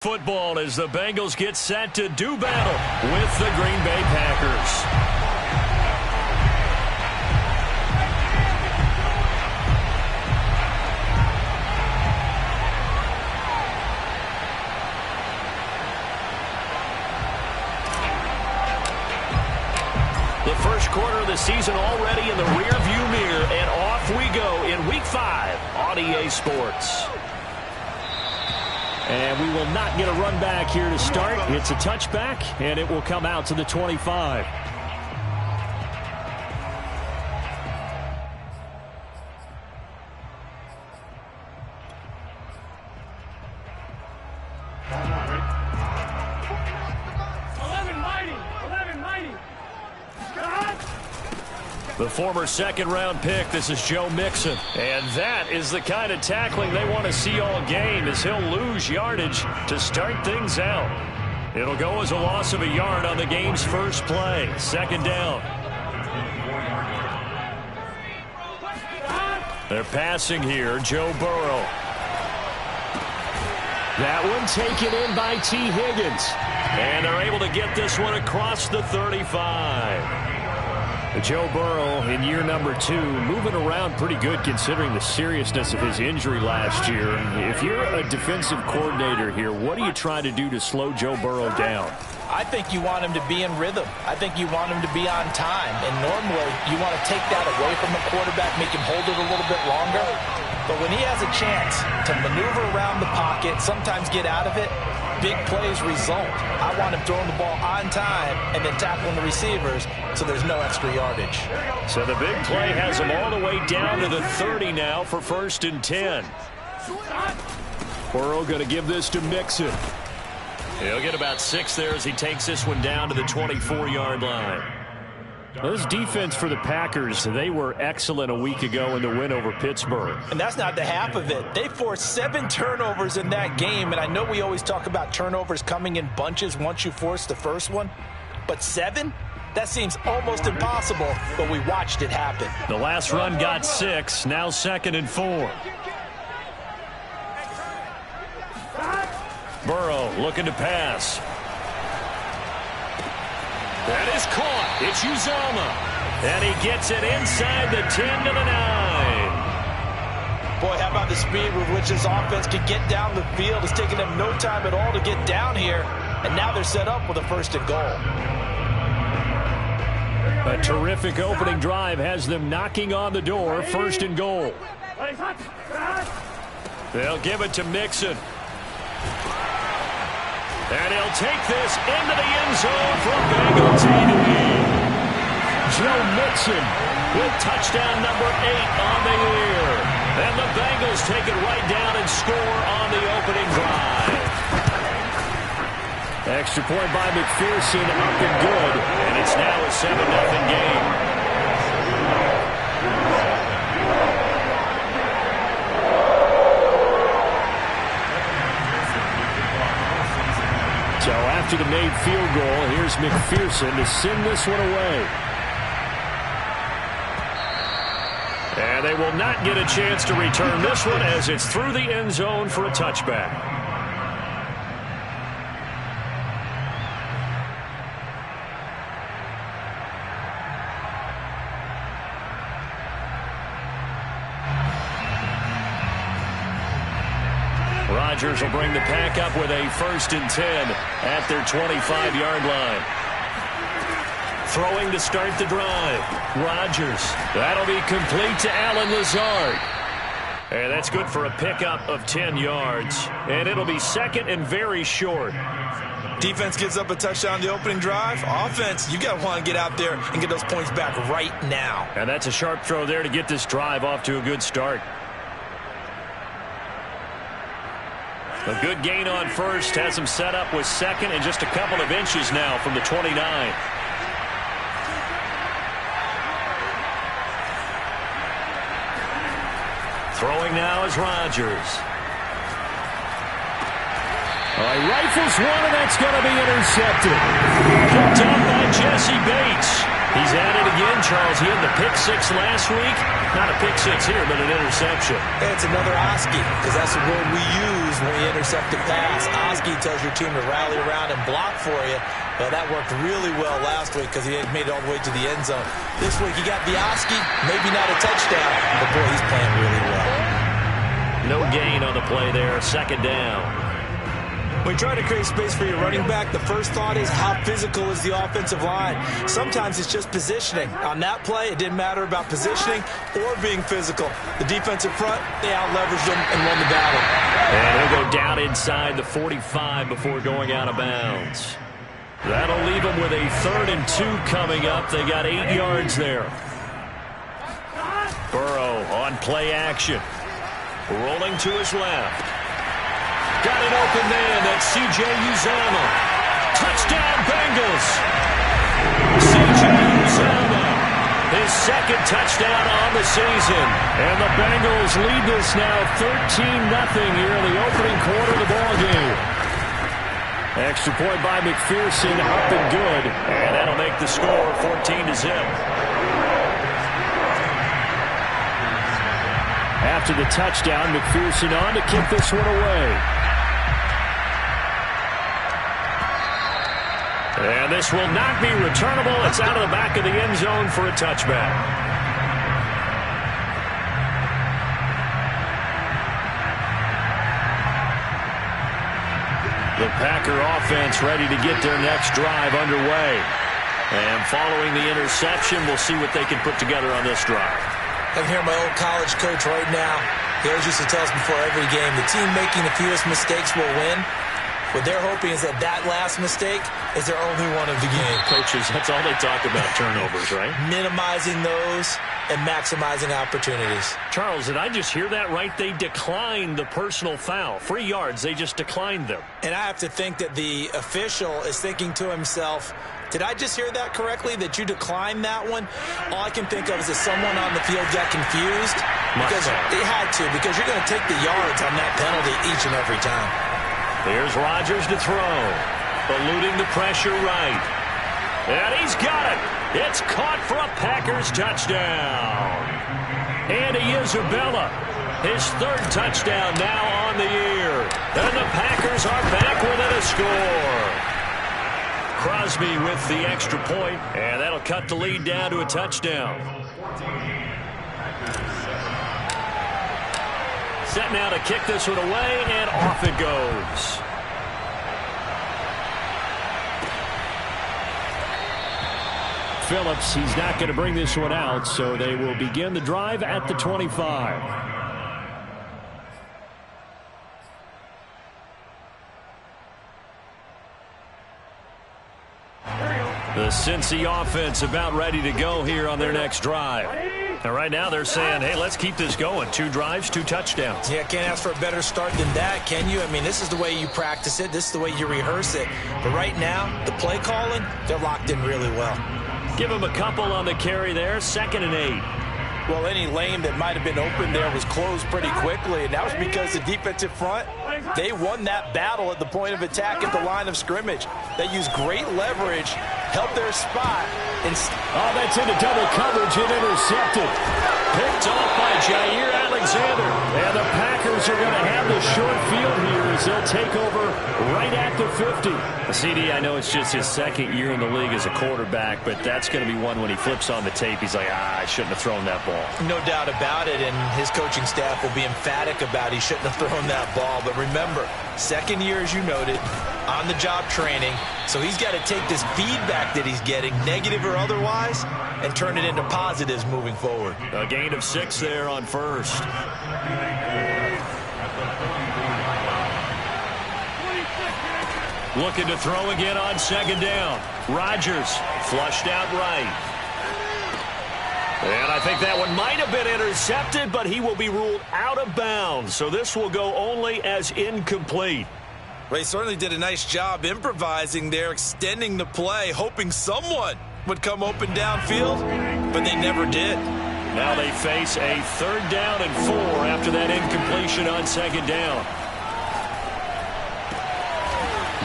Football as the Bengals get set to do battle with the Green Bay Packers. The first quarter of the season already in the rearview mirror, and off we go in Week 5 on EA Sports. And we will not get a run back here to start. It's a touchback, and it will come out to the 25. The former second-round pick, this is Joe Mixon. And that is the kind of tackling they want to see all game, as he'll lose yardage to start things out. It'll go as a loss of a yard on the game's first play. Second down. They're passing here, Joe Burrow. That one taken in by T. Higgins. And they're able to get this one across the 35. Joe Burrow in year number 2, moving around pretty good considering the seriousness of his injury last year. If you're a defensive coordinator here, what are you trying to do to slow Joe Burrow down? I think you want him to be in rhythm. I think you want him to be on time. And normally you want to take that away from the quarterback, make him hold it a little bit longer. But when he has a chance to maneuver around the pocket, sometimes get out of it, big plays result. I want him throwing the ball on time and then tackling the receivers so there's no extra yardage. So the big play has him all the way down to the 30 now for 1st and 10. Burrow going to give this to Mixon. He'll get about 6 there as he takes this one down to the 24-yard line. This defense for the Packers, they were excellent a week ago in the win over Pittsburgh. And that's not the half of it. They forced 7 turnovers in that game, and I know we always talk about turnovers coming in bunches once you force the first one, but 7? That seems almost impossible, but we watched it happen. The last run got 6, now 2nd and 4. Burrow looking to pass. That is caught. It's Uzomah. And he gets it inside the 10 to the 9. Boy, how about the speed with which this offense can get down the field? It's taken them no time at all to get down here. And now they're set up with a 1st and goal. A terrific opening drive has them knocking on the door. 1st and goal. They'll give it to Mixon. And he'll take this into the end zone for Bengal TD. Joe Mixon with touchdown number 8 on the year. And the Bengals take it right down and score on the opening drive. Extra point by McPherson, up and good. And it's now a 7-0 game. So after the made field goal, here's McPherson to send this one away. And they will not get a chance to return this one as it's through the end zone for a touchback. Rodgers will bring the pack up with a 1st and 10 at their 25-yard line. Throwing to start the drive. Rodgers. That'll be complete to Allen Lazard. And that's good for a pickup of 10 yards. And it'll be 2nd and very short. Defense gives up a touchdown on the opening drive. Offense, you got to want to get out there and get those points back right now. And that's a sharp throw there to get this drive off to a good start. A good gain on 1st has him set up with 2nd and just a couple of inches now from the 29. Throwing now is Rodgers. He rifles one, and that's going to be intercepted. Picked up by Jesse Bates. He's at it again, Charles. He had the pick six last week. Not a pick six here, but an interception. And it's another Oski, because that's the word we use when we intercept a pass. Oski tells your team to rally around and block for you. Well, that worked really well last week because he had made it all the way to the end zone. This week he got the Oski, maybe not a touchdown, but boy, he's playing really well. No gain on the play there, second down. When you try to create space for your running back, the first thought is how physical is the offensive line. Sometimes it's just positioning. On that play, it didn't matter about positioning or being physical. The defensive front, they out-leveraged them and won the battle. And he'll go down inside the 45 before going out of bounds. That'll leave them with a 3rd and 2 coming up. They got 8 yards there. Burrow on play action. Rolling to his left. Got an open man. That's C.J. Uzomah. Touchdown, Bengals. C.J. Uzomah. His second touchdown on the season. And the Bengals lead this now 13-0 here in the opening quarter of the ballgame. Extra point by McPherson. Up and good. And that'll make the score 14-0. After the touchdown, McPherson on to kick this one away. And this will not be returnable. It's out of the back of the end zone for a touchback. The Packer offense ready to get their next drive underway. And following the interception, we'll see what they can put together on this drive. I can hear my old college coach right now. He always used to tell us before every game, the team making the fewest mistakes will win. What they're hoping is that last mistake is their only one of the game. Coaches, that's all they talk about, turnovers, right? Minimizing those and maximizing opportunities. Charles, did I just hear that right? They declined the personal foul. 3 yards, they just declined them. And I have to think that the official is thinking to himself, did I just hear that correctly, that you declined that one? All I can think of is that someone on the field got confused. Because they had to, because you're going to take the yards on that penalty each and every time. Here's Rodgers to throw. Eluding the pressure right. And he's got it. It's caught for a Packers touchdown. Andy Isabella, his 3rd touchdown now on the year. And the Packers are back within a score. Crosby with the extra point, and that'll cut the lead down to a touchdown. Set now to kick this one away, and off it goes. Phillips, he's not going to bring this one out, so they will begin the drive at the 25. The Cincy offense about ready to go here on their next drive. And right now they're saying, hey, let's keep this going. 2 drives, 2 touchdowns. Yeah, can't ask for a better start than that, can you? I mean, this is the way you practice it. This is the way you rehearse it. But right now, the play calling, they're locked in really well. Give him a couple on the carry there. 2nd and 8. Well, any lane that might have been open there was closed pretty quickly, and that was because the defensive front, they won that battle at the point of attack at the line of scrimmage. They used great leverage, held their spot. And that's into double coverage and intercepted. Picked off by Jair Alexander. And the Packers are going to have the short field here as they'll take over right at the 50. CD, I know it's just his 2nd year in the league as a quarterback, but that's going to be one when he flips on the tape. He's like, I shouldn't have thrown that ball. No doubt about it, and his coaching staff will be emphatic about he shouldn't have thrown that ball. But remember, 2nd year, as you noted, on-the-job training. So he's got to take this feedback that he's getting, negative or otherwise, and turn it into positives moving forward. A gain of 6 there on 1st. Looking to throw again on 2nd down. Rodgers flushed out right. And I think that one might have been intercepted, but he will be ruled out of bounds. So this will go only as incomplete. Ray certainly did a nice job improvising there, extending the play, hoping someone would come open downfield, but they never did. Now they face a 3rd down and 4 after that incompletion on 2nd down.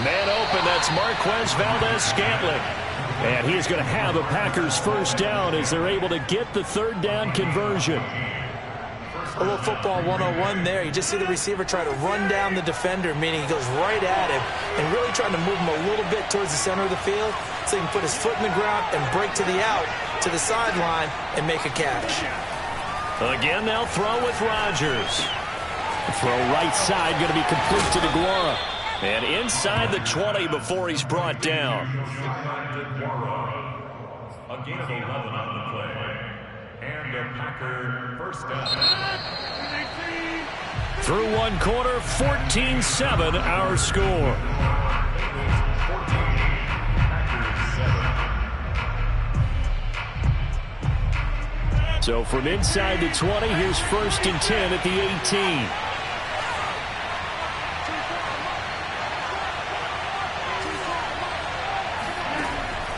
Man open, that's Marquez Valdez-Scantling. And he is going to have a Packers first down as they're able to get the third down conversion. A little football 101 there. You just see the receiver try to run down the defender, meaning he goes right at him and really trying to move him a little bit towards the center of the field so he can put his foot in the ground and break to the out, to the sideline, and make a catch. Again, they'll throw with Rodgers. The throw right side going to be complete to DeGuara. And inside the 20 before he's brought down. A gain of 11 on the play. And a Packer first down. Through one quarter, 14-7 our score. So from inside the 20, here's 1st and 10 at the 18.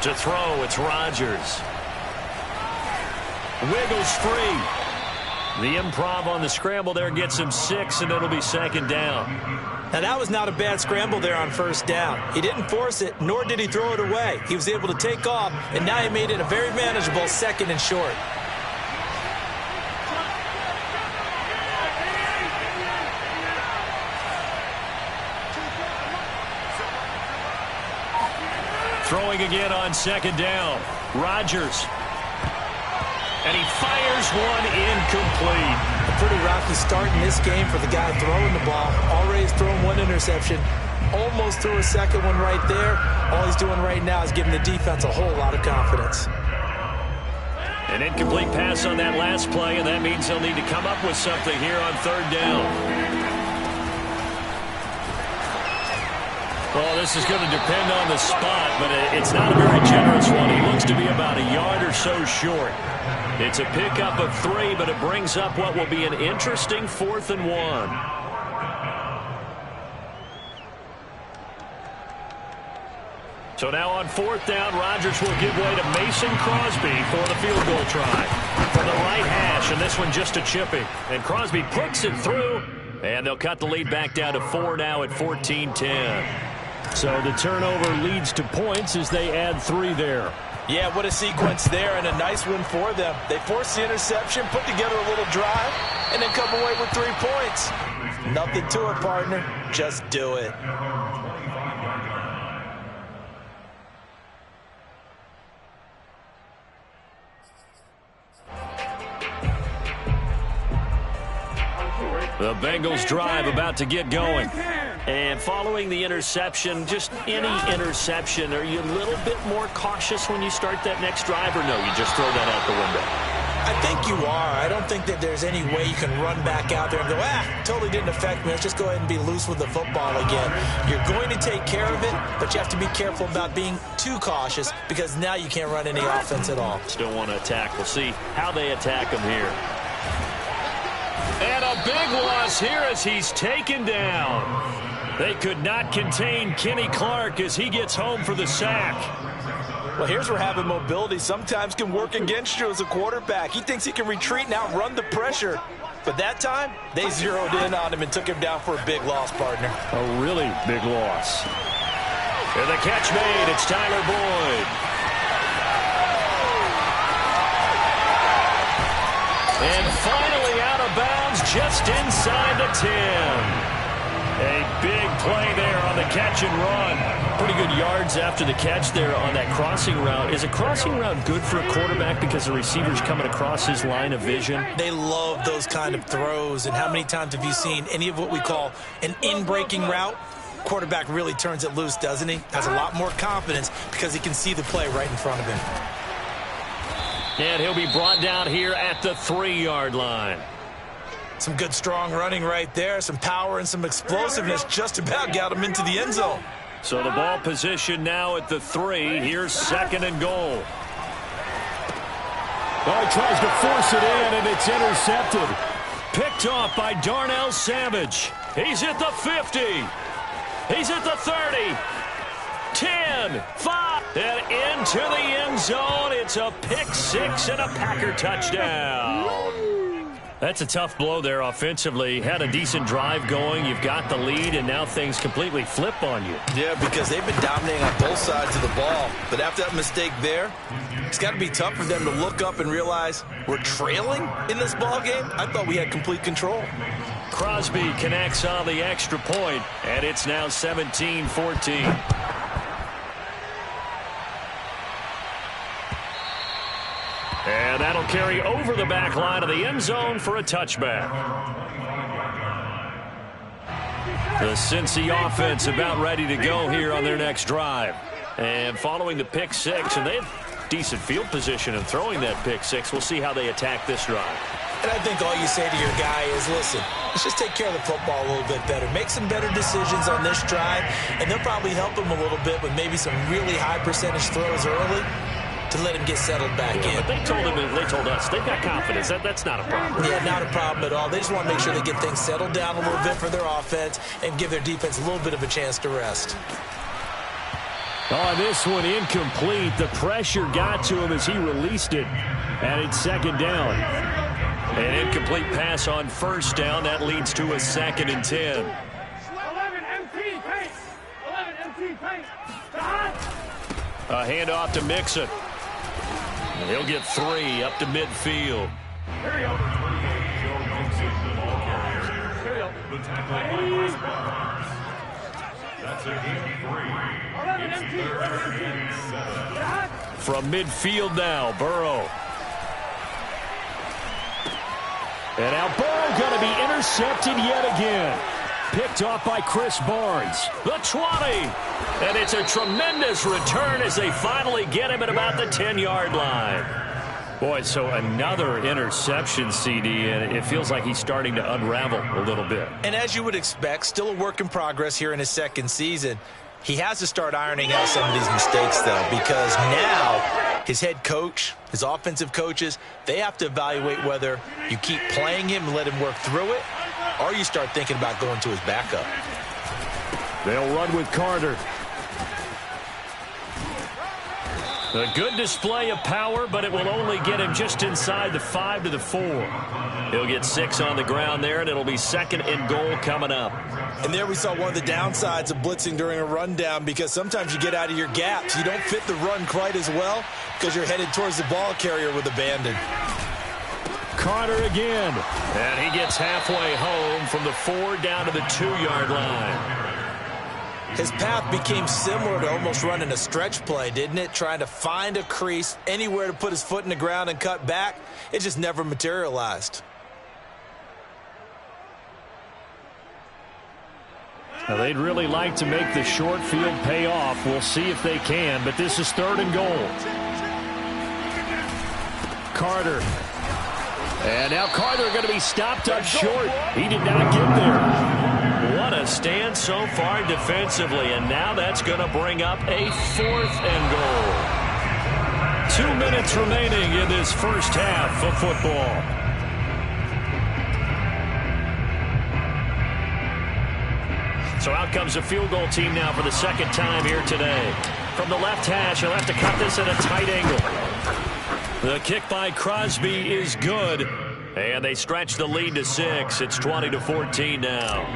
To throw, it's Rodgers. Wiggles free. The improv on the scramble there gets him 6, and it'll be 2nd down. Now, that was not a bad scramble there on 1st down. He didn't force it, nor did he throw it away. He was able to take off, and now he made it a very manageable 2nd and short. Throwing again on 2nd down. Rodgers. And he fires one incomplete. A pretty rocky start in this game for the guy throwing the ball. Already thrown one interception. Almost threw a 2nd one right there. All he's doing right now is giving the defense a whole lot of confidence. An incomplete pass on that last play, and that means they'll need to come up with something here on 3rd down. Well, this is going to depend on the spot, but it's not a very generous one. He looks to be about a yard or so short. It's a pickup of 3, but it brings up what will be an interesting 4th and 1. So now on 4th down, Rodgers will give way to Mason Crosby for the field goal try. From the right hash, and this one just a chipping. And Crosby puts it through, and they'll cut the lead back down to 4 now at 14-10. So the turnover leads to points as they add 3 there. Yeah, what a sequence there, and a nice one for them. They forced the interception, put together a little drive, and then come away with 3 points. Nothing to it, partner. Just do it. The Bengals drive about to get going. And following the interception, just any interception, are you a little bit more cautious when you start that next drive, or no, you just throw that out the window? I think you are. I don't think that there's any way you can run back out there and go, totally didn't affect me. Let's just go ahead and be loose with the football again. You're going to take care of it, but you have to be careful about being too cautious because now you can't run any offense at all. Still want to attack. We'll see how they attack him here. And a big loss here as he's taken down. They could not contain Kenny Clark as he gets home for the sack. Well, here's where having mobility sometimes can work against you as a quarterback. He thinks he can retreat and outrun the pressure. But that time, they zeroed in on him and took him down for a big loss, partner. A really big loss. And the catch made. It's Tyler Boyd. And finally out of bounds just inside the 10. A big play there on the catch and run. Pretty good yards after the catch there on that crossing route. Is a crossing route good for a quarterback because the receiver's coming across his line of vision? They love those kind of throws. And how many times have you seen any of what we call an in-breaking route? Quarterback really turns it loose, doesn't he? Has a lot more confidence because he can see the play right in front of him. And he'll be brought down here at the 3-yard line. Some good, strong running right there. Some power and some explosiveness just about got him into the end zone. So the ball position now at the 3. Here's 2nd and goal. Oh, he tries to force it in, and it's intercepted. Picked off by Darnell Savage. He's at the 50. He's at the 30. 10, 5, and into the end zone. It's a pick 6 and a Packer touchdown. That's a tough blow there offensively. Had a decent drive going. You've got the lead, and now things completely flip on you. Yeah, because they've been dominating on both sides of the ball. But after that mistake there, it's got to be tough for them to look up and realize we're trailing in this ball game. I thought we had complete control. Crosby connects on the extra point, and it's now 17-14. And that'll carry over the back line of the end zone for a touchback. The Cincy offense about ready to go here on their next drive. And following the pick six, and they have decent field position and throwing that pick six. We'll see how they attack this drive. And I think all you say to your guy is, listen, let's just take care of the football a little bit better. Make some better decisions on this drive, and they'll probably help him a little bit with maybe some really high percentage throws early to let him get settled back in. But they told us they've got confidence. That's not a problem. Yeah, not a problem at all. They just want to make sure they get things settled down a little bit for their offense and give their defense a little bit of a chance to rest. Oh, this one incomplete. The pressure got to him as he released it. And it's second down. An incomplete pass on first down. That leads to a 2nd and 10. 11 MT pace. 11 MT pace. A handoff to Mixon. He'll get 3 up to midfield. Carryover 28, Joe Mixon, the ball carrier. The tackle by Chris Barnes. That's a gain of 3. It's 3rd and 7. From midfield now, Burrow. And now Burrow going to be intercepted yet again. Picked off by Chris Barnes. The 20. And it's a tremendous return as they finally get him at about the 10-yard line. Boy, so another interception, CD, and it feels like he's starting to unravel a little bit. And as you would expect, still a work in progress here in his second season. He has to start ironing out some of these mistakes, though, because now his head coach, his offensive coaches, they have to evaluate whether you keep playing him and let him work through it, or you start thinking about going to his backup. They'll run with Carter. A good display of power, but it will only get him just inside the 5 to the 4. He'll get 6 on the ground there, and it'll be 2nd and goal coming up. And there we saw one of the downsides of blitzing during a rundown, because sometimes you get out of your gaps. You don't fit the run quite as well because you're headed towards the ball carrier with abandon. Carter again. And he gets halfway home from the 4 down to the 2-yard line. His path became similar to almost running a stretch play, didn't it? Trying to find a crease, anywhere to put his foot in the ground and cut back. It just never materialized. Now, they'd really like to make the short field pay off. We'll see if they can, but this is 3rd and goal. Carter. And now Carter going to be stopped up short. He did not get there. What a stand so far defensively, and now that's going to bring up a 4th and goal. 2 minutes remaining in this first half of football. So out comes the field goal team now for the 2nd time here today. From the left hash, he'll have to cut this at a tight angle. The kick by Crosby is good. And they stretch the lead to 6. It's 20-14 now.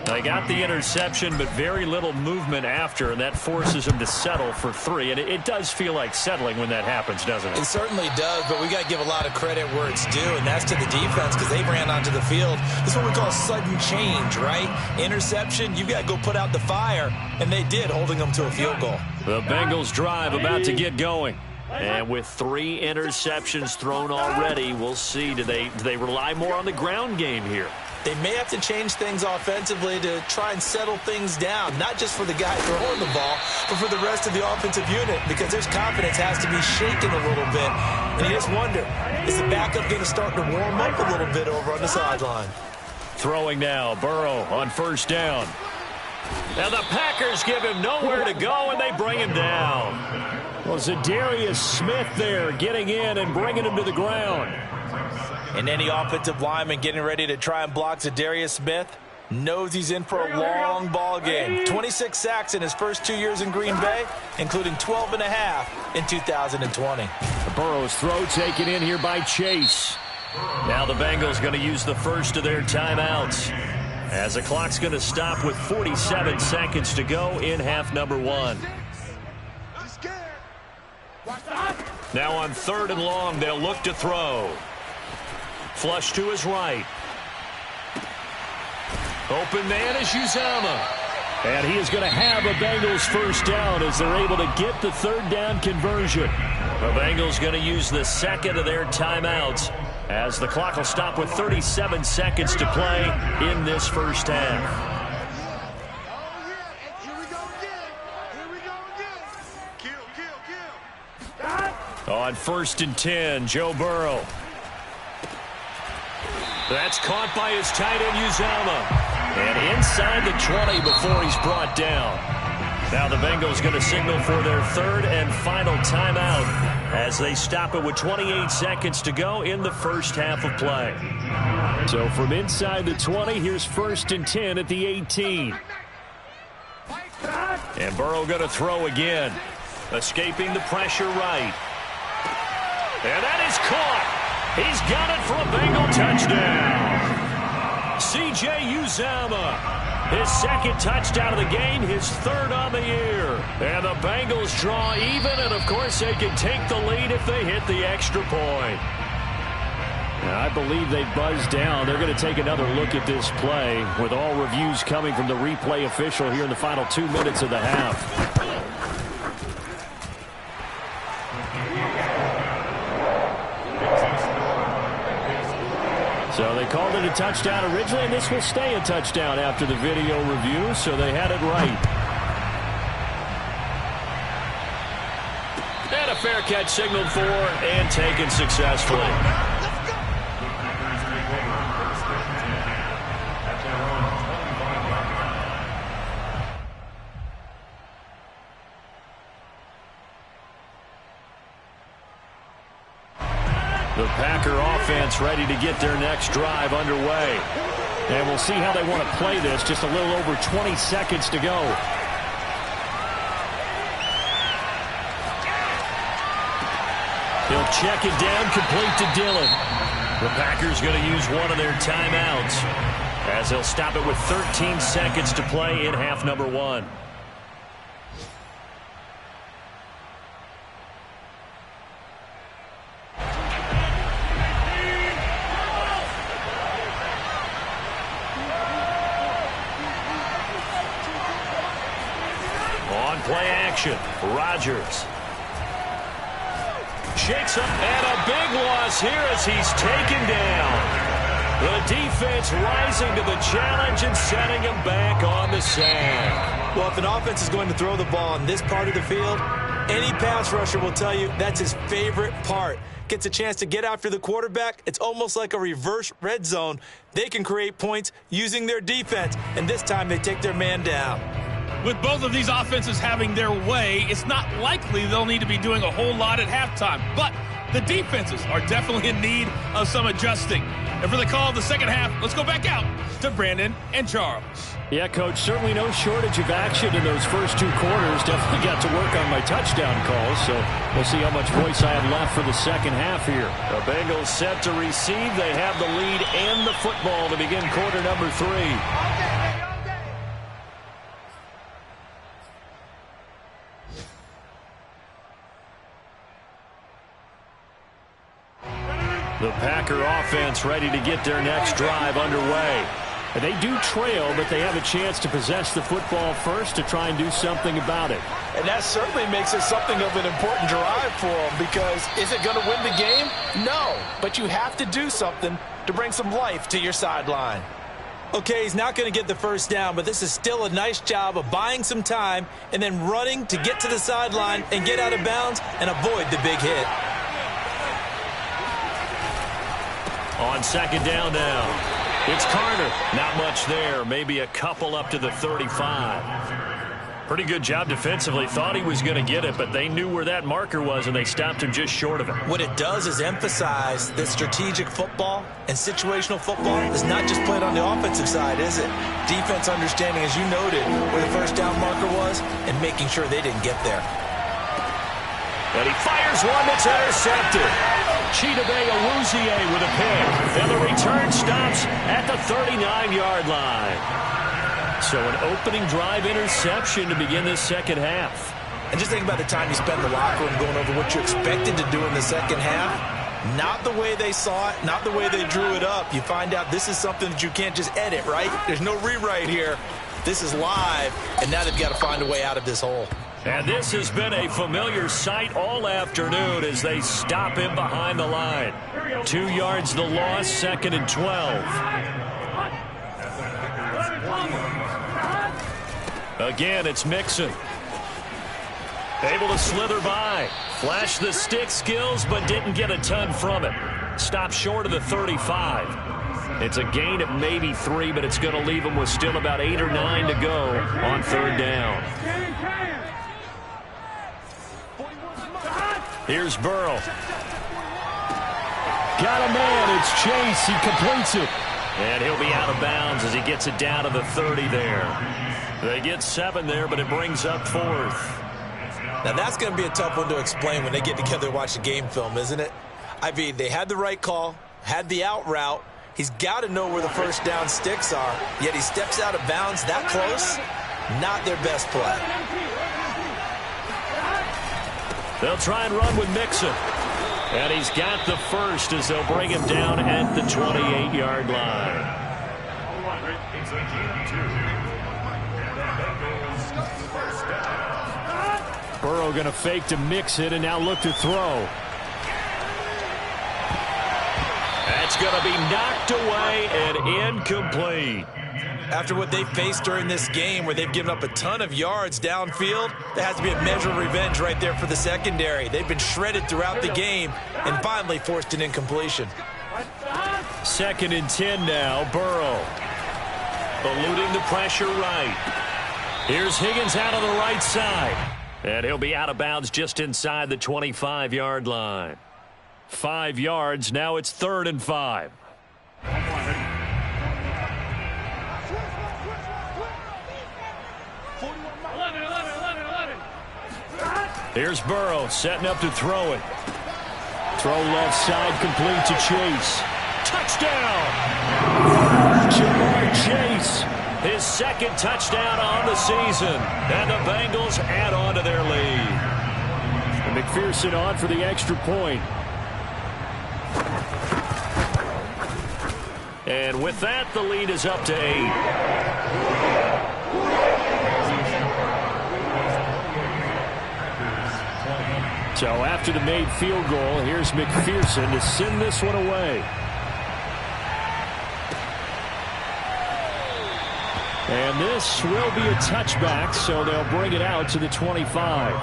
They got the interception, but very little movement after, and that forces them to settle for 3. And it does feel like settling when that happens, doesn't it? It certainly does, but we got to give a lot of credit where it's due, and that's to the defense, because they ran onto the field. This is what we call sudden change, right? Interception, you got to go put out the fire, and they did, holding them to a field goal. The Bengals drive about to get going. And with 3 interceptions thrown already, we'll see. Do they rely more on the ground game here? They may have to change things offensively to try and settle things down, not just for the guy throwing the ball, but for the rest of the offensive unit, because their confidence has to be shaken a little bit. And you just wonder, is the backup going to start to warm up a little bit over on the sideline? Throwing now, Burrow on 1st down. Now the Packers give him nowhere to go, and they bring him down. Well, Zadarius Smith there getting in and bringing him to the ground. And any offensive lineman getting ready to try and block Zadarius Smith knows he's in for a long ball game. 26 sacks in his first 2 years in Green Bay, including 12.5 in 2020. Burrow's throw taken in here by Chase. Now the Bengals going to use the first of their timeouts, as the clock's going to stop with 47 seconds to go in half number one. Now on 3rd and long, they'll look to throw. Flush to his right. Open man is Uzomah. And he is going to have a Bengals first down as they're able to get the 3rd down conversion. The Bengals going to use the second of their timeouts, as the clock will stop with 37 seconds to play in this first half. On 1st and 10, Joe Burrow. That's caught by his tight end, Uzomah. And inside the 20 before he's brought down. Now the Bengals going to signal for their 3rd and final timeout as they stop it with 28 seconds to go in the first half of play. So from inside the 20, here's 1st and 10 at the 18. And Burrow going to throw again. Escaping the pressure right. And that is caught. He's got it for a Bengal touchdown. C.J. Uzomah, his 2nd touchdown of the game, his 3rd on the year. And the Bengals draw even, and of course they can take the lead if they hit the extra point. Now, I believe they buzzed down. They're going to take another look at this play, with all reviews coming from the replay official here in the final 2 minutes of the half. So they called it a touchdown originally, and this will stay a touchdown after the video review, so they had it right. And a fair catch signaled for and taken successfully. The Packer offense ready to get their next drive underway. And we'll see how they want to play this. Just a little over 20 seconds to go. He'll check it down, complete to Dillon. The Packers going to use one of their timeouts, as they'll stop it with 13 seconds to play in half number one. Play action. Rodgers shakes up, and a big loss here as he's taken down. The defense rising to the challenge and setting him back on the sack. Well, if an offense is going to throw the ball in this part of the field, any pass rusher will tell you that's his favorite part. Gets a chance to get after the quarterback. It's almost like a reverse red zone. They can create points using their defense, and this time they take their man down. With both of these offenses having their way, it's not likely they'll need to be doing a whole lot at halftime. But the defenses are definitely in need of some adjusting. And for the call of the second half, let's go back out to Brandon and Charles. Yeah, Coach, certainly no shortage of action in those first 2 quarters. Definitely got to work on my touchdown calls, so we'll see how much voice I have left for the second half here. The Bengals set to receive. They have the lead and the football to begin quarter number 3. The Packer offense ready to get their next drive underway. And they do trail, but they have a chance to possess the football first to try and do something about it. And that certainly makes it something of an important drive for them, because is it going to win the game? No, but you have to do something to bring some life to your sideline. Okay, he's not going to get the first down, but this is still a nice job of buying some time and then running to get to the sideline and get out of bounds and avoid the big hit. On second down now, it's Carter. Not much there, maybe a couple up to the 35. Pretty good job defensively. Thought he was going to get it, but they knew where that marker was, and they stopped him just short of it. What it does is emphasize that strategic football and situational football is not just played on the offensive side, is it? Defense understanding, as you noted, where the first down marker was and making sure they didn't get there. And he fires one that's intercepted. Chidobe Awuzie with a pick. And the return stops at the 39-yard line. So an opening drive interception to begin this second half. And just think about the time you spent in the locker room going over what you expected to do in the second half. Not the way they saw it, not the way they drew it up. You find out this is something that you can't just edit, right? There's no rewrite here. This is live, and now they've got to find a way out of this hole. And this has been a familiar sight all afternoon as they stop him behind the line. 2 yards the loss, 2nd and 12. Again, it's Mixon. Able to slither by. Flashed the stick skills, but didn't get a ton from it. Stopped short of the 35. It's a gain of maybe 3, but it's going to leave him with still about 8 or 9 to go on 3rd down. Here's Burrow. Got a man. It's Chase. He completes it. And he'll be out of bounds as he gets it down to the 30 there. They get 7 there, but it brings up 4th. Now, that's going to be a tough one to explain when they get together and watch the game film, isn't it? I mean, they had the right call, had the out route. He's got to know where the first down sticks are, yet he steps out of bounds that close. Not their best play. They'll try and run with Mixon. And he's got the first as they'll bring him down at the 28-yard line. Burrow going to fake to Mixon and now look to throw. That's going to be knocked away and incomplete. After what they faced during this game where they've given up a ton of yards downfield, there has to be a measure of revenge right there for the secondary. They've been shredded throughout the game and finally forced an incompletion. 2nd and 10 now, Burrow. Eluding the pressure right. Here's Higgins out on the right side. And he'll be out of bounds just inside the 25-yard line. 5 yards, now it's 3rd and 5. Here's Burrow setting up to throw it. Throw left side complete to Chase. Touchdown! Jamar Chase. His 2nd touchdown on the season. And the Bengals add on to their lead. And McPherson on for the extra point. And with that, the lead is up to 8. So after the made field goal, here's McPherson to send this one away. And this will be a touchback, so they'll bring it out to the 25.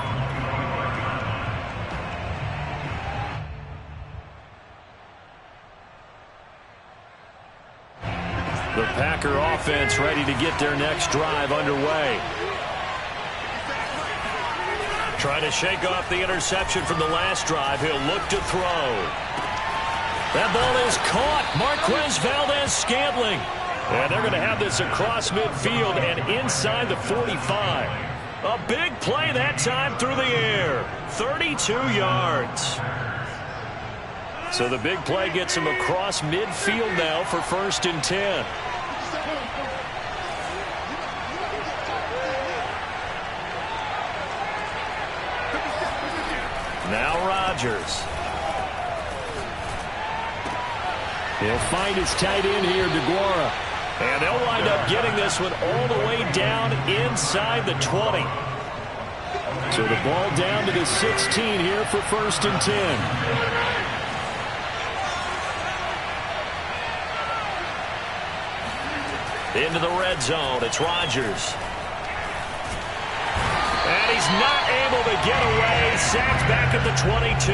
The Packer offense ready to get their next drive underway. Trying to shake off the interception from the last drive. He'll look to throw. That ball is caught. Marquez Valdez-Scantling. And they're going to have this across midfield and inside the 45. A big play that time through the air. 32 yards. So the big play gets him across midfield now for 1st and 10. Now Rodgers. He'll find his tight end here, DeGuara. And they'll wind up getting this one all the way down inside the 20. So the ball down to the 16 here for 1st and 10. Into the red zone. It's Rodgers. And he's not able to get away. Sacked back at the 22.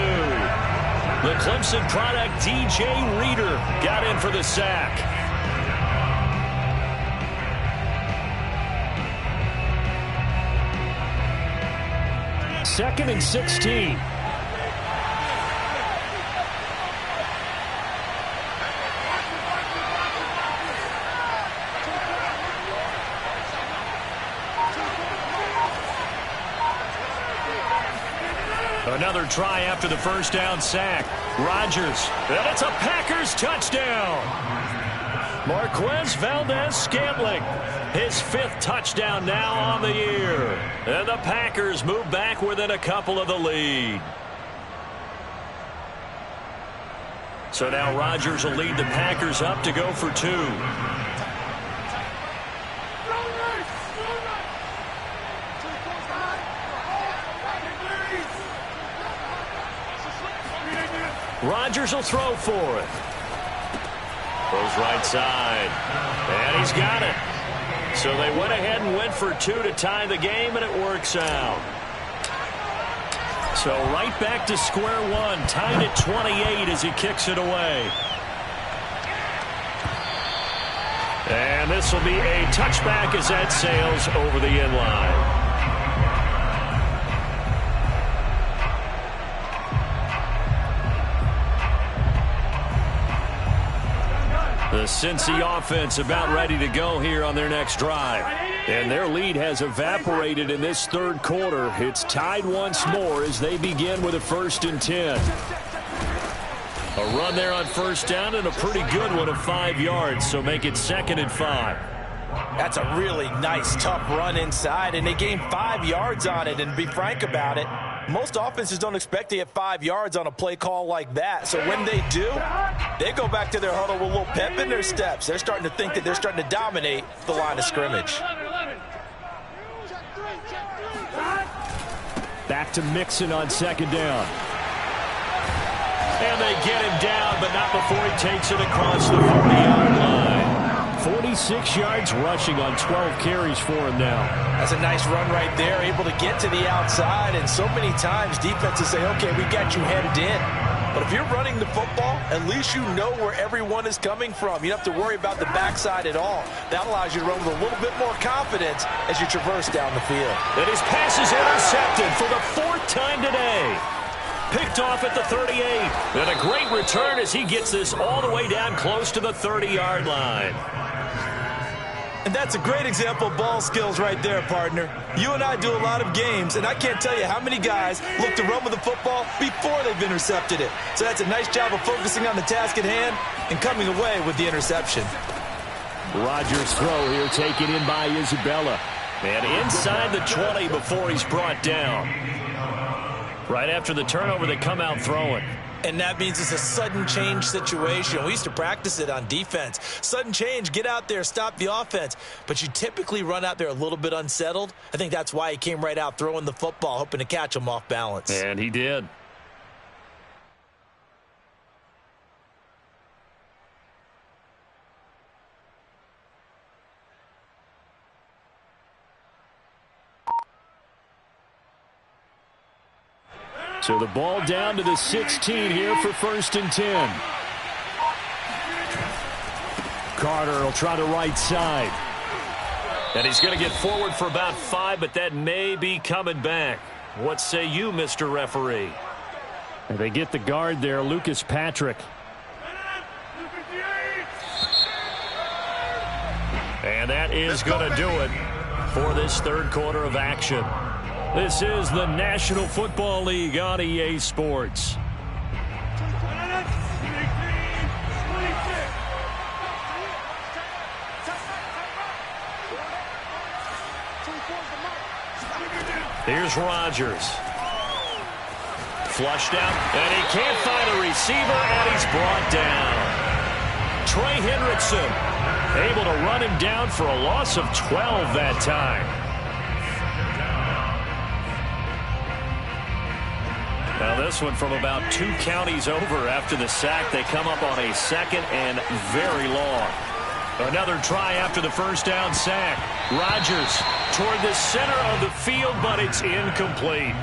The Clemson product, DJ Reader, got in for the sack. 2nd and 16. Another try after the first down sack. Rodgers, and it's a Packers touchdown. Marquez Valdez-Scantling, his 5th touchdown now on the year. And the Packers move back within a couple of the lead. So now Rodgers will lead the Packers up to go for 2. Rodgers will throw for it. Goes right side. And he's got it. So they went ahead and went for 2 to tie the game, and it works out. So right back to square one, tied at 28 as he kicks it away. And this will be a touchback as that sails over the end line. The Cincy offense about ready to go here on their next drive. And their lead has evaporated in this third quarter. It's tied once more as they begin with a 1st and 10. A run there on first down and a pretty good one of 5 yards, so make it 2nd and 5. That's a really nice, tough run inside, and they gained 5 yards on it. And to be frank about it, most offenses don't expect to get 5 yards on a play call like that. So when they do, they go back to their huddle with a little pep in their steps. They're starting to think that they're starting to dominate the line of scrimmage. Back to Mixon on 2nd down. And they get him down, but not before he takes it across the 40-yard line. 46 yards rushing on 12 carries for him now. That's a nice run right there, able to get to the outside. And so many times defenses say, okay, we got you headed in. But if you're running the football, at least you know where everyone is coming from. You don't have to worry about the backside at all. That allows you to run with a little bit more confidence as you traverse down the field. And his pass is intercepted for the 4th time today. Picked off at the 38. And a great return as he gets this all the way down close to the 30-yard line. And that's a great example of ball skills right there, partner. You and I do a lot of games, and I can't tell you how many guys look to run with the football before they've intercepted it. So that's a nice job of focusing on the task at hand and coming away with the interception. Rodgers' throw here taken in by Isabella. And inside the 20 before he's brought down. Right after the turnover, they come out throwing. And that means it's a sudden change situation. We used to practice it on defense. Sudden change, get out there, stop the offense. But you typically run out there a little bit unsettled. I think that's why he came right out throwing the football, hoping to catch him off balance. And he did. So the ball down to the 16 here for 1st and 10. Carter will try the right side. And he's going to get forward for about 5, but that may be coming back. What say you, Mr. Referee? And they get the guard there, Lucas Patrick. And that is going to do it for this third quarter of action. This is the National Football League on EA Sports. Here's Rodgers. Flushed out, and he can't find a receiver, and he's brought down. Trey Hendrickson able to run him down for a loss of 12 that time. Now this one from about 2 counties over after the sack. They come up on a 2nd and very long. Another try after the first down sack. Rodgers toward the center of the field, but it's incomplete.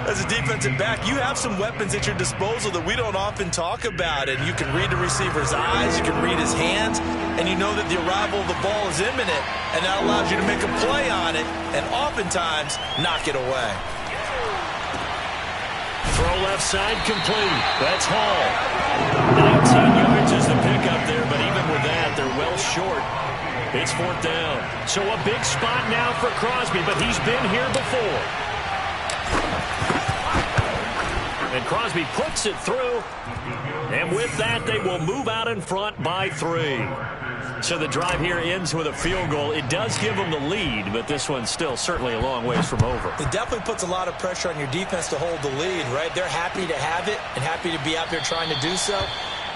As a defensive back, you have some weapons at your disposal that we don't often talk about. And you can read the receiver's eyes, you can read his hands, and you know that the arrival of the ball is imminent. And that allows you to make a play on it and oftentimes knock it away. Throw left side complete. That's Hall. 19 yards is the pickup there, but even with that, they're well short. It's 4th down. So a big spot now for Crosby, but he's been here before. Crosby puts it through. And with that, they will move out in front by 3. So the drive here ends with a field goal. It does give them the lead, but this one's still certainly a long ways from over. It definitely puts a lot of pressure on your defense to hold the lead, right? They're happy to have it and happy to be out there trying to do so.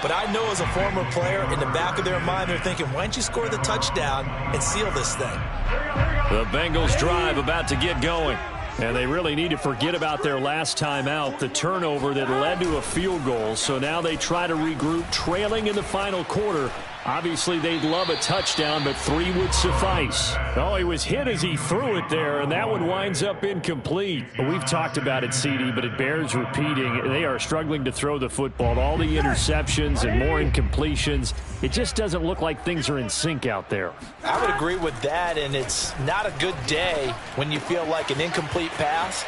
But I know as a former player, in the back of their mind, they're thinking, why don't you score the touchdown and seal this thing? The Bengals drive about to get going. And they really need to forget about their last time out, the turnover that led to a field goal. So now they try to regroup, trailing in the final quarter. Obviously, they'd love a touchdown, but 3 would suffice. Oh, he was hit as he threw it there, and that one winds up incomplete. We've talked about it, CD, but it bears repeating. They are struggling to throw the football. All the interceptions and more incompletions. It just doesn't look like things are in sync out there. I would agree with that, and it's not a good day when you feel like an incomplete pass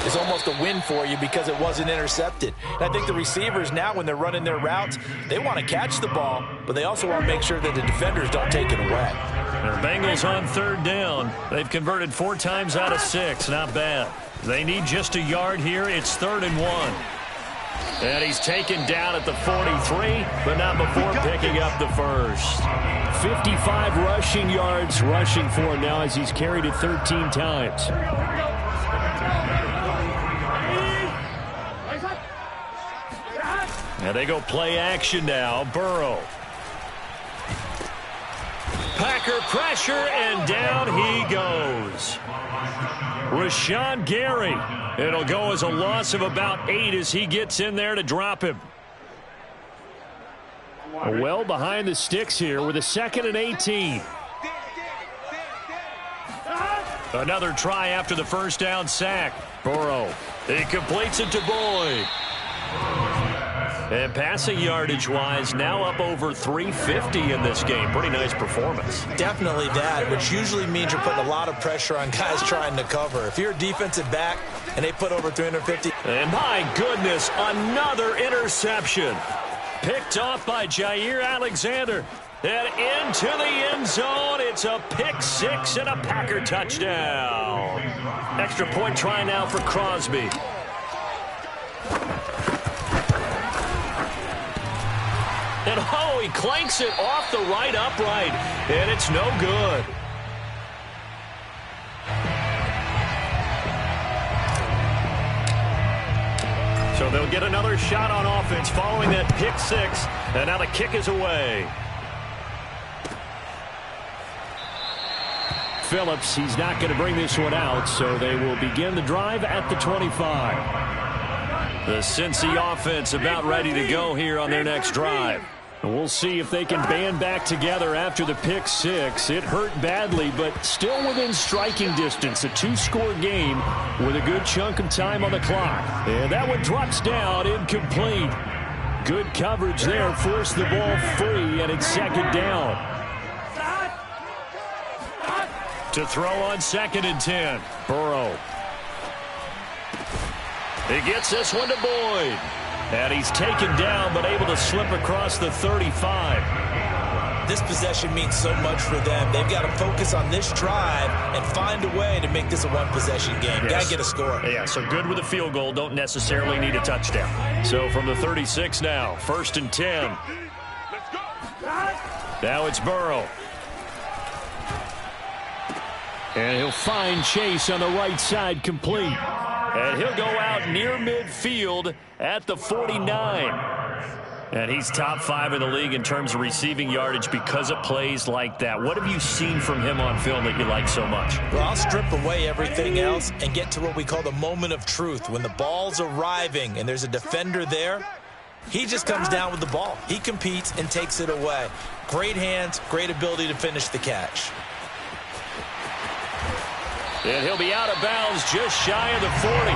is almost a win for you because it wasn't intercepted. And I think the receivers now, when they're running their routes, they want to catch the ball, but they also want to make sure that the defenders don't take it away. The Bengals on 3rd down. They've converted 4 times out of 6. Not bad. They need just a yard here. It's 3rd and 1. And he's taken down at the 43, but not before picking up the first. 55 rushing yards rushing for him now as he's carried it 13 times. And they go play action now. Burrow. Packer pressure, and down he goes. Rashawn Gary. It'll go as a loss of about 8 as he gets in there to drop him. Well behind the sticks here with a 2nd and 18. Another try after the first down sack. Burrow. He completes it to Boyd. And passing yardage-wise, now up over 350 in this game. Pretty nice performance. Definitely that, which usually means you're putting a lot of pressure on guys trying to cover. If you're a defensive back and they put over 350. And my goodness, another interception. Picked off by Jair Alexander. And into the end zone. It's a pick 6 and a Packer touchdown. Extra point try now for Crosby. And oh, he clanks it off the right upright. And it's no good. So they'll get another shot on offense following that pick 6. And now the kick is away. Phillips, he's not going to bring this one out, so they will begin the drive at the 25. The Cincy offense about ready to go here on their next drive. We'll see if they can band back together after the pick 6. It hurt badly, but still within striking distance. A 2-score game with a good chunk of time on the clock. And that one drops down, incomplete. Good coverage there, forced the ball free, and it's 2nd down. To throw on 2nd and 10. Burrow. He gets this one to Boyd. And he's taken down, but able to slip across the 35. This possession means so much for them. They've got to focus on this drive and find a way to make this a one-possession game. Yes. Got to get a score. Yeah, so good with a field goal. Don't necessarily need a touchdown. So from the 36 now, 1st and 10. Now it's Burrow. And he'll find Chase on the right side, complete. And he'll go out near midfield at the 49. And he's top 5 in the league in terms of receiving yardage because of plays like that. What have you seen from him on film that you like so much? Well, I'll strip away everything else and get to what we call the moment of truth. When the ball's arriving and there's a defender there, he just comes down with the ball. He competes and takes it away. Great hands, great ability to finish the catch. And he'll be out of bounds just shy of the 40.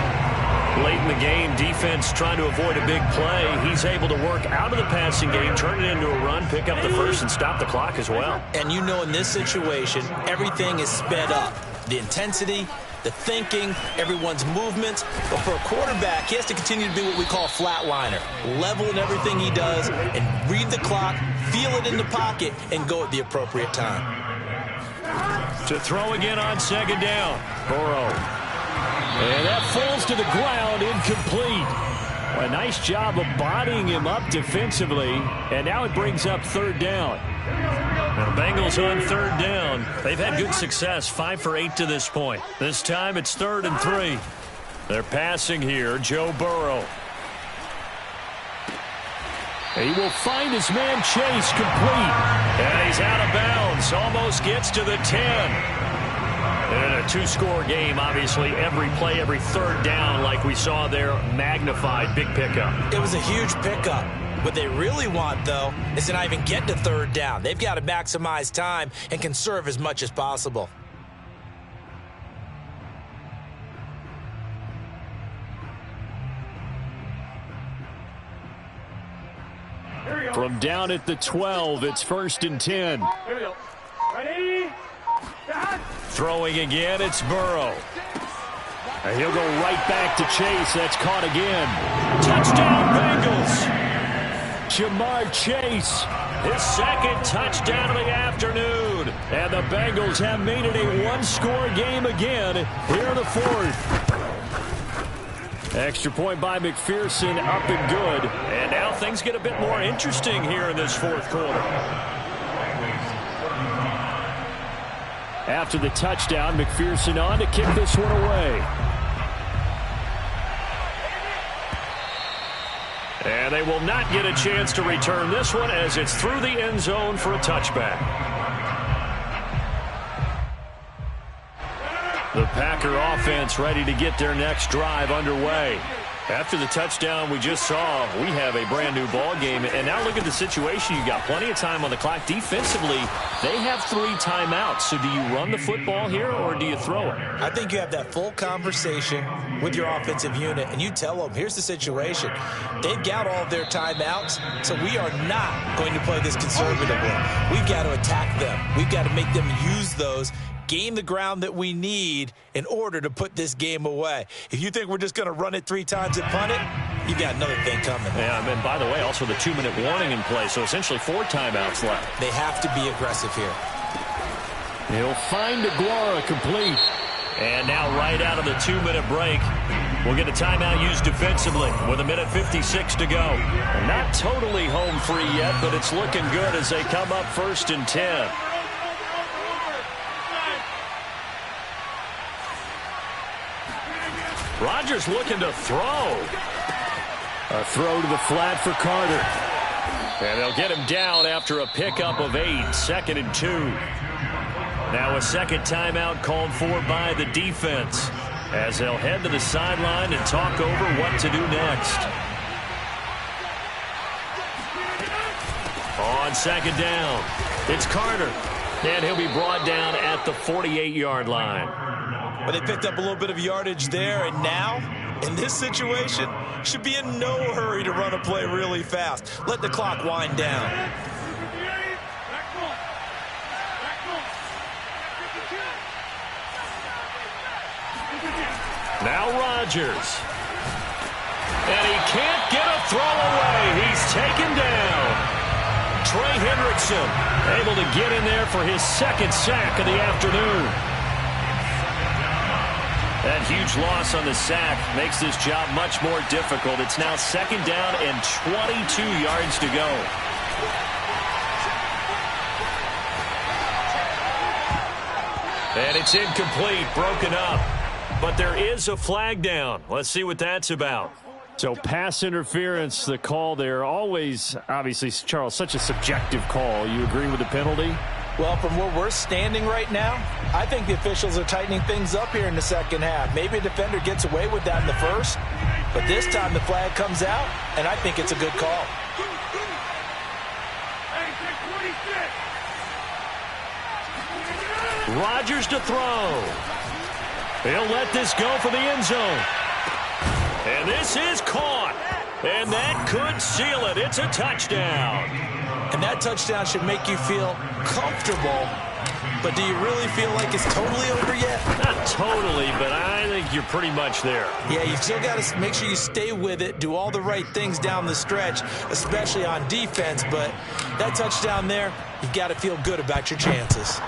Late in the game, defense trying to avoid a big play. He's able to work out of the passing game, turn it into a run, pick up the first, and stop the clock as well. And you know in this situation, everything is sped up. The intensity, the thinking, everyone's movements. But for a quarterback, he has to continue to be what we call a flatliner. Level in everything he does and read the clock, feel it in the pocket, and go at the appropriate time. To throw again on 2nd down. Burrow. And that falls to the ground, incomplete. A nice job of bodying him up defensively, and now it brings up third down. Now the Bengals on third down. They've had good success, 5 for 8 to this point. This time it's 3rd and 3. They're passing here, Joe Burrow. He will find his man Chase complete. And he's out of bounds, almost gets to the 10. In a 2-score game, obviously, every play, every third down, like we saw there, magnified. Big pickup. It was a huge pickup. What they really want, though, is to not even get to third down. They've got to maximize time and conserve as much as possible. From down at the 12, it's 1st and 10. Ready? Throwing again, it's Burrow. And he'll go right back to Chase. That's caught again. Touchdown, Bengals! Jamar Chase. His 2nd touchdown of the afternoon. And the Bengals have made it a 1-score game again here in the 4th. Extra point by McPherson, up and good. And now things get a bit more interesting here in this 4th quarter. After the touchdown, McPherson on to kick this one away. And they will not get a chance to return this one as it's through the end zone for a touchback. The Packer offense ready to get their next drive underway. After the touchdown we just saw, we have a brand new ball game. And now look at the situation. You got plenty of time on the clock. Defensively, they have 3 timeouts. So do you run the football here or do you throw it? I think you have that full conversation with your offensive unit, and you tell them, here's the situation. They've got all of their timeouts, so we are not going to play this conservatively. We've got to attack them. We've got to make them use those, gain the ground that we need in order to put this game away. If you think we're just going to run it 3 times and punt it, you got another thing coming. Yeah, and by the way, also the 2-minute warning in play, so essentially 4 timeouts left. They have to be aggressive here. He'll find Aguara complete. And now right out of the 2-minute break, we'll get a timeout used defensively with 1:56 to go. And not totally home free yet, but it's looking good as they come up 1st and 10. Rodgers looking to throw. A throw to the flat for Carter. And they'll get him down after a pickup of 8, 2nd and 2. Now a second timeout called for by the defense as they'll head to the sideline and talk over what to do next. On 2nd down, it's Carter. And he'll be brought down at the 48-yard line. Well, they picked up a little bit of yardage there, and now, in this situation, should be in no hurry to run a play really fast. Let the clock wind down. Now Rodgers. And he can't get a throw away. He's taken down. Trey Hendrickson able to get in there for his 2nd sack of the afternoon. That huge loss on the sack makes this job much more difficult. It's now 2nd down and 22 yards to go. And it's incomplete, broken up. But there is a flag down. Let's see what that's about. So pass interference, the call there. Always, obviously, Charles, such a subjective call. You agree with the penalty? Well, from where we're standing right now, I think the officials are tightening things up here in the 2nd half. Maybe a defender gets away with that in the 1st, but this time the flag comes out, and I think it's a good call. Rodgers to throw. He'll let this go for the end zone. And this is caught. And that could seal it. It's a touchdown. And that touchdown should make you feel comfortable. But do you really feel like it's totally over yet? Not totally, but I think you're pretty much there. Yeah, you've still got to make sure you stay with it, do all the right things down the stretch, especially on defense. But that touchdown there, you've got to feel good about your chances.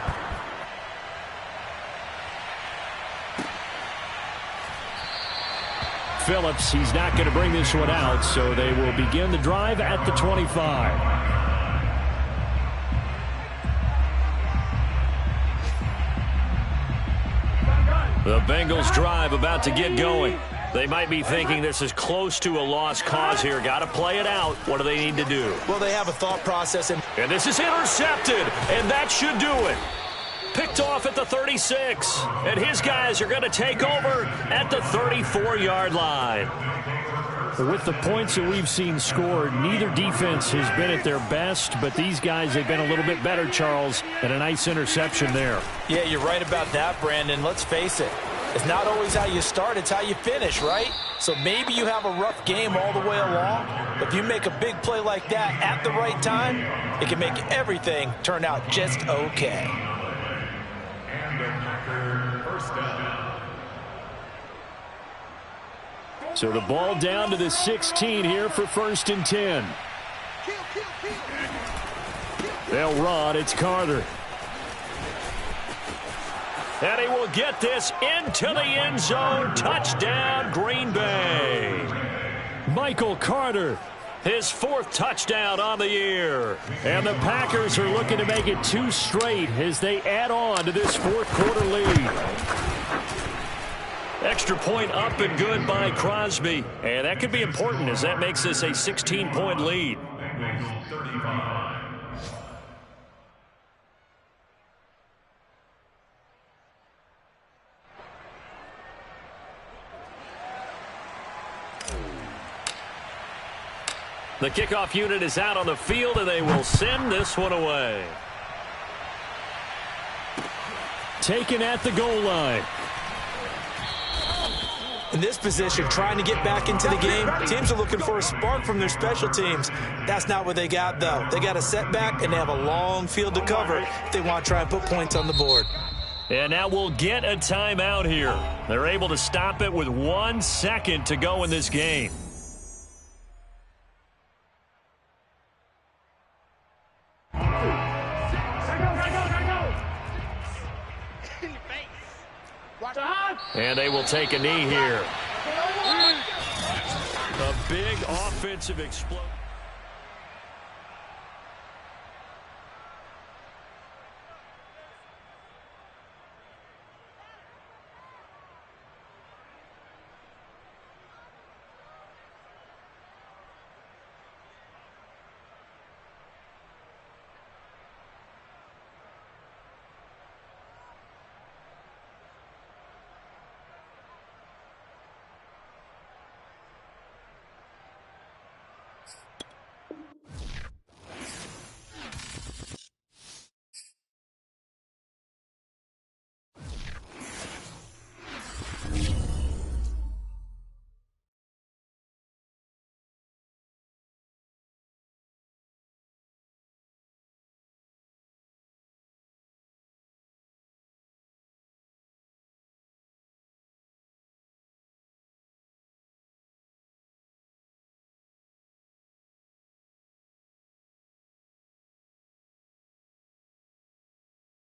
Phillips. He's not going to bring this one out, so they will begin the drive at the 25. The Bengals drive about to get going. They might be thinking this is close to a lost cause here. Got to play it out. What do they need to do? Well, they have a thought process. And this is intercepted, and that should do it. Picked off at the 36, and his guys are going to take over at the 34-yard line. With the points that we've seen scored, neither defense has been at their best, but these guys have been a little bit better, Charles, and a nice interception there. Yeah, you're right about that, Brandon. Let's face it. It's not always how you start, it's how you finish, right? So maybe you have a rough game all the way along, but if you make a big play like that at the right time, it can make everything turn out just okay. And a Packer first down. So the ball down to the 16 here for 1st and 10. They'll run. It's Carter. And he will get this into the end zone. Touchdown, Green Bay. Michael Carter, his 4th touchdown on the year. And the Packers are looking to make it 2 straight as they add on to this 4th quarter lead. Extra point up and good by Crosby. And that could be important as that makes this a 16-point lead. Bengals 35. The kickoff unit is out on the field, and they will send this one away. Taken at the goal line. In this position, trying to get back into the game, teams are looking for a spark from their special teams. That's not what they got, though. They got a setback, and they have a long field to cover if they want to try and put points on the board. And now we'll get a timeout here. They're able to stop it with 1 second to go in this game. And they will take a knee here. A big offensive explosion.